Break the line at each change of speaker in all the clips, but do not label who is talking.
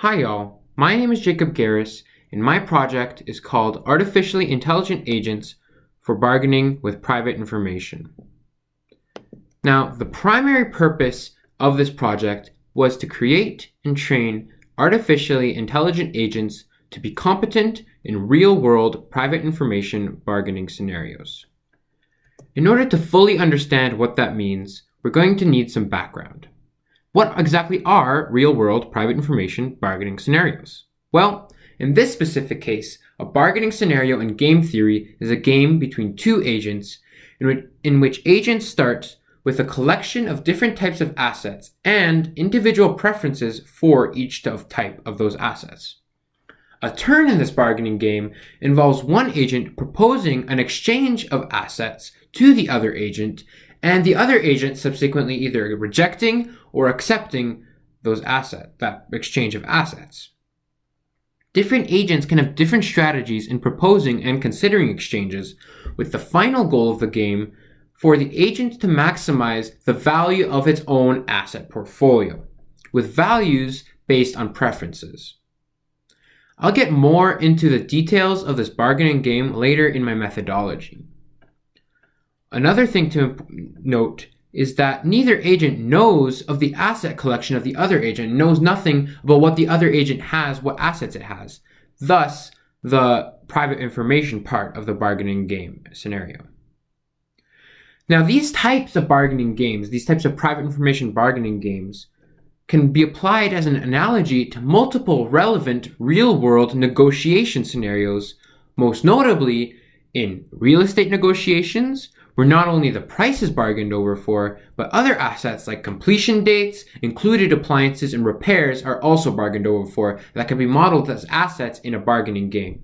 Hi y'all, my name is Jacob Garris, and my project is called Artificially Intelligent Agents for Bargaining with Private Information. Now, the primary purpose of this project was to create and train artificially intelligent agents to be competent in real-world private information bargaining scenarios. In order to fully understand what that means, we're going to need some background. What exactly are real-world private information bargaining scenarios? Well, in this specific case, a bargaining scenario in game theory is a game between two agents in which agents start with a collection of different types of assets and individual preferences for each type of those assets. A turn in this bargaining game involves one agent proposing an exchange of assets to the other agent, and the other agent subsequently either rejecting or accepting that exchange of assets. Different agents can have different strategies in proposing and considering exchanges, with the final goal of the game for the agent to maximize the value of its own asset portfolio, with values based on preferences. I'll get more into the details of this bargaining game later in my methodology. Another thing to note is that neither agent knows of the asset collection of the other agent, knows nothing about what the other agent has, what assets it has. Thus, the private information part of the bargaining game scenario. Now, these types of bargaining games, these types of private information bargaining games, can be applied as an analogy to multiple relevant real-world negotiation scenarios, most notably in real estate negotiations, where not only the price is bargained over for, but other assets like completion dates, included appliances, and repairs are also bargained over for that can be modeled as assets in a bargaining game.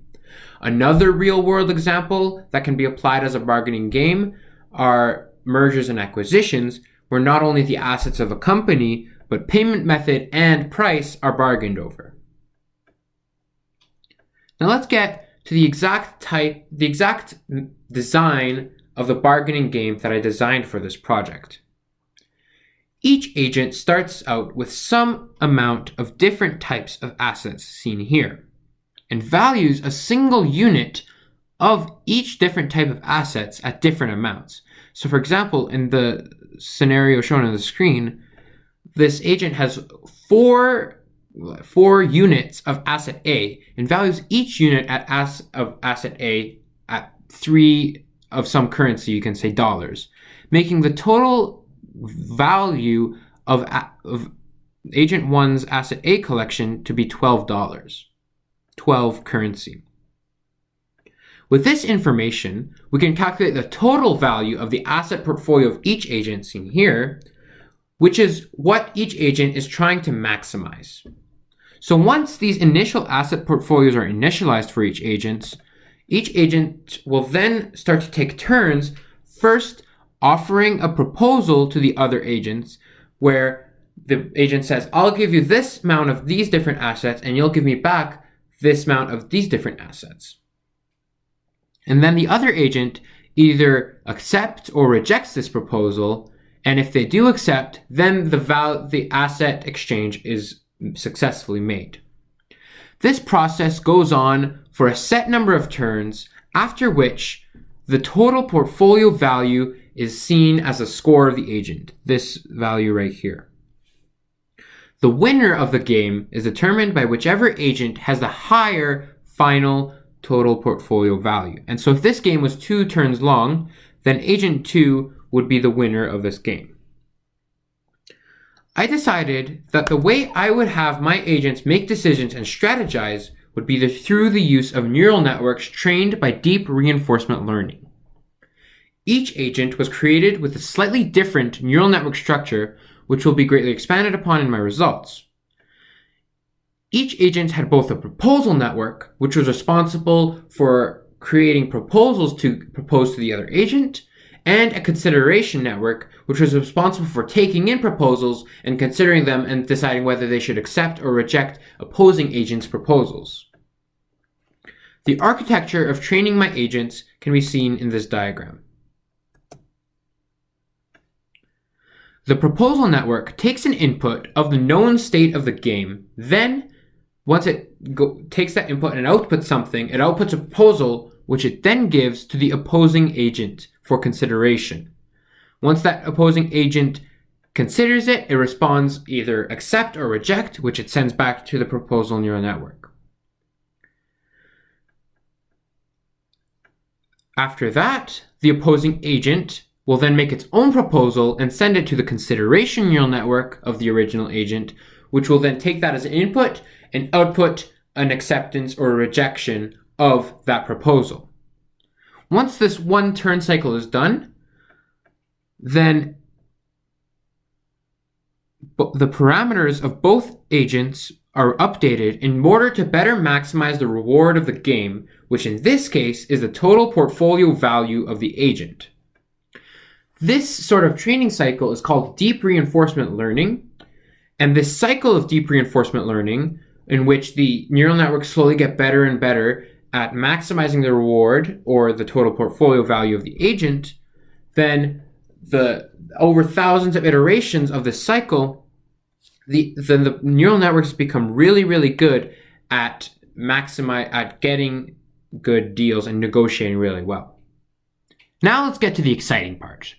Another real-world example that can be applied as a bargaining game are mergers and acquisitions, where not only the assets of a company, but payment method and price are bargained over. Now let's get to the exact design of the bargaining game that I designed for this project. Each agent starts out with some amount of different types of assets seen here, and values a single unit of each different type of assets at different amounts. So for example, in the scenario shown on the screen, this agent has four units of asset A and values each unit of asset A at 3 of some currency, you can say dollars, making the total value of agent 1's asset A collection to be $12, 12 currency. With this information, we can calculate the total value of the asset portfolio of each agent seen here, which is what each agent is trying to maximize. So once these initial asset portfolios are initialized for each agent will then start to take turns, first offering a proposal to the other agents, where the agent says, I'll give you this amount of these different assets, and you'll give me back this amount of these different assets. And then the other agent either accepts or rejects this proposal, and if they do accept, then the asset exchange is successfully made. This process goes on for a set number of turns, after which the total portfolio value is seen as a score of the agent, this value right here. The winner of the game is determined by whichever agent has the higher final total portfolio value. And so if this game was 2 turns long, then agent 2 would be the winner of this game. I decided that the way I would have my agents make decisions and strategize would be through the use of neural networks trained by deep reinforcement learning. Each agent was created with a slightly different neural network structure, which will be greatly expanded upon in my results. Each agent had both a proposal network, which was responsible for creating proposals to propose to the other agent, and a consideration network, which was responsible for taking in proposals and considering them and deciding whether they should accept or reject opposing agents' proposals. The architecture of training my agents can be seen in this diagram. The proposal network takes an input of the known state of the game, then once it takes that input and outputs something, it outputs a proposal which it then gives to the opposing agent for consideration. Once that opposing agent considers it, it responds either accept or reject, which it sends back to the proposal neural network. After that, the opposing agent will then make its own proposal and send it to the consideration neural network of the original agent, which will then take that as an input and output an acceptance or a rejection of that proposal. Once this one turn cycle is done, then the parameters of both agents are updated in order to better maximize the reward of the game, which in this case is the total portfolio value of the agent. This sort of training cycle is called deep reinforcement learning, and this cycle of deep reinforcement learning, in which the neural networks slowly get better and better at maximizing the reward or the total portfolio value of the agent, then over thousands of iterations of this cycle, the neural networks become really, really good at getting good deals and negotiating really well. Now let's get to the exciting part.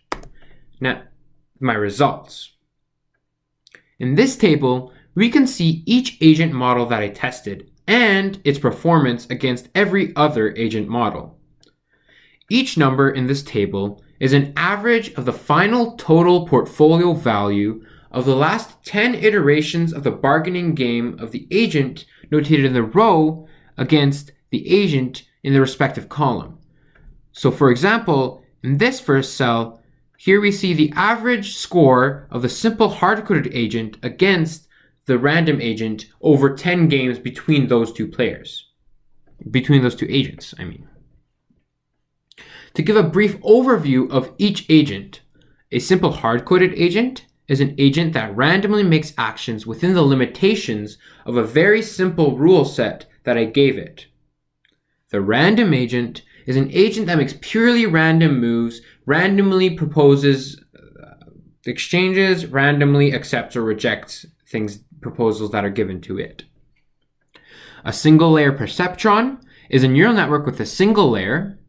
Now, my results. In this table, we can see each agent model that I tested and its performance against every other agent model. Each number in this table is an average of the final total portfolio value of the last 10 iterations of the bargaining game of the agent notated in the row against the agent in the respective column. So for example, in this first cell, here we see the average score of the simple hard-coded agent against the random agent over 10 games between those two players. Between those two agents, I mean. To give a brief overview of each agent, a simple hard-coded agent is an agent that randomly makes actions within the limitations of a very simple rule set that I gave it. The random agent is an agent that makes purely random moves, randomly proposes exchanges, randomly accepts or rejects proposals that are given to it. A single layer perceptron is a neural network with a single layer.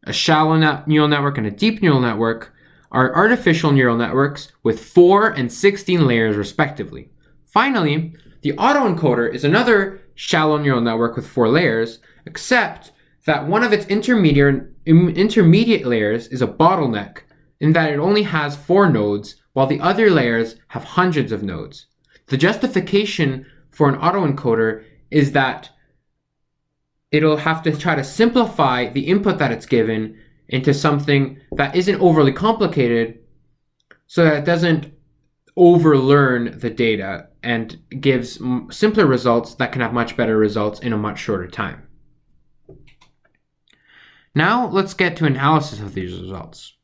A shallow neural network and a deep neural network are artificial neural networks with 4 and 16 layers respectively. Finally, the autoencoder is another shallow neural network with 4 layers, except that one of its intermediate layers is a bottleneck in that it only has 4 nodes, while the other layers have hundreds of nodes. The justification for an autoencoder is that it'll have to try to simplify the input that it's given into something that isn't overly complicated so that it doesn't overlearn the data and gives simpler results that can have much better results in a much shorter time. Now let's get to analysis of these results.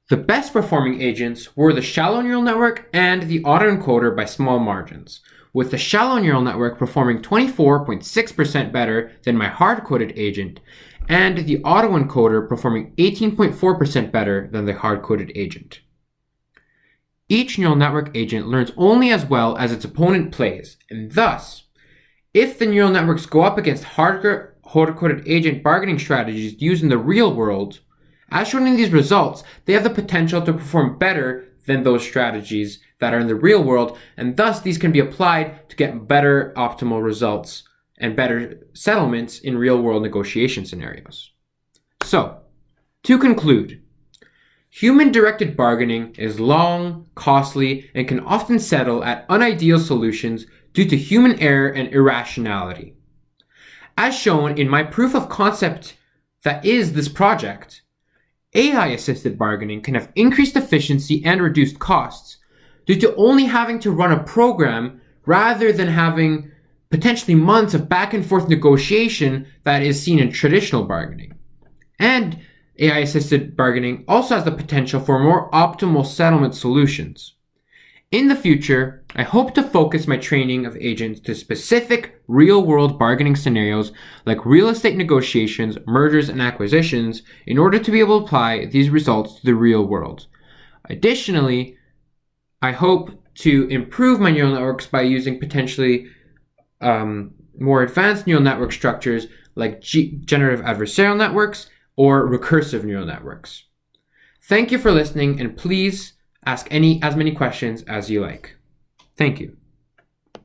The best performing agents were the shallow neural network and the autoencoder by small margins, with the shallow neural network performing 24.6% better than my hard-coded agent, and the autoencoder performing 18.4% better than the hard-coded agent. Each neural network agent learns only as well as its opponent plays, and thus, if the neural networks go up against hard-coded agent bargaining strategies used in the real world, as shown in these results, they have the potential to perform better than those strategies that are in the real world, and thus these can be applied to get better optimal results and better settlements in real-world negotiation scenarios. So, to conclude, human-directed bargaining is long, costly, and can often settle at unideal solutions due to human error and irrationality. As shown in my proof of concept that is this project, AI-assisted bargaining can have increased efficiency and reduced costs due to only having to run a program rather than having potentially months of back and forth negotiation that is seen in traditional bargaining. And AI-assisted bargaining also has the potential for more optimal settlement solutions. In the future, I hope to focus my training of agents to specific real-world bargaining scenarios like real estate negotiations, mergers, and acquisitions in order to be able to apply these results to the real world. Additionally, I hope to improve my neural networks by using potentially more advanced neural network structures like generative adversarial networks or recursive neural networks. Thank you for listening, and please ask as many questions as you like. Thank you.